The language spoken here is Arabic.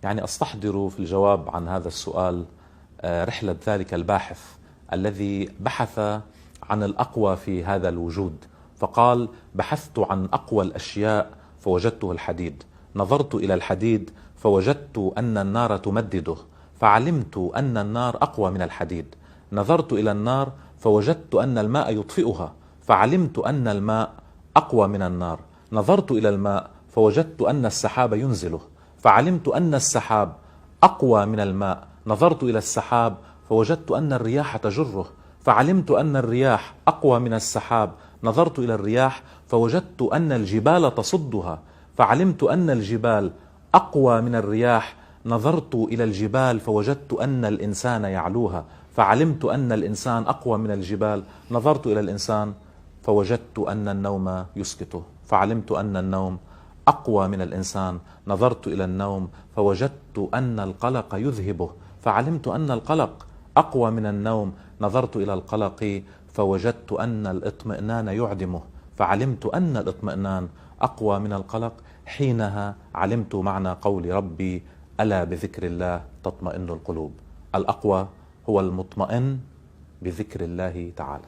يعني أستحضر في الجواب عن هذا السؤال رحلة ذلك الباحث الذي بحث عن الأقوى في هذا الوجود، فقال: بحثت عن أقوى الأشياء فوجدته الحديد، نظرت إلى الحديد فوجدت أن النار تمدده، فعلمت أن النار أقوى من الحديد، نظرت إلى النار فوجدت أن الماء يطفئها، فعلمت أن الماء أقوى من النار، نظرت إلى الماء فوجدت أن السحاب ينزله، فعلمت أن السحاب أقوى من الماء، نظرت إلى السحاب فوجدت أن الرياح تجره، فعلمت أن الرياح أقوى من السحاب، نظرت إلى الرياح فوجدت أن الجبال تصدها، فعلمت أن الجبال أقوى من الرياح، نظرت إلى الجبال فوجدت أن الإنسان يعلوها، فعلمت أن الإنسان أقوى من الجبال، نظرت إلى الإنسان فوجدت أن النوم يسكته، فعلمت أن النوم أقوى من الإنسان، نظرت إلى النوم فوجدت أن القلق يذهبه، فعلمت أن القلق أقوى من النوم، نظرت إلى القلق فوجدت أن الاطمئنان يعدمه، فعلمت أن الاطمئنان أقوى من القلق. حينها علمت معنى قول ربي: ألا بذكر الله تطمئن القلوب. الأقوى هو المطمئن بذكر الله تعالى.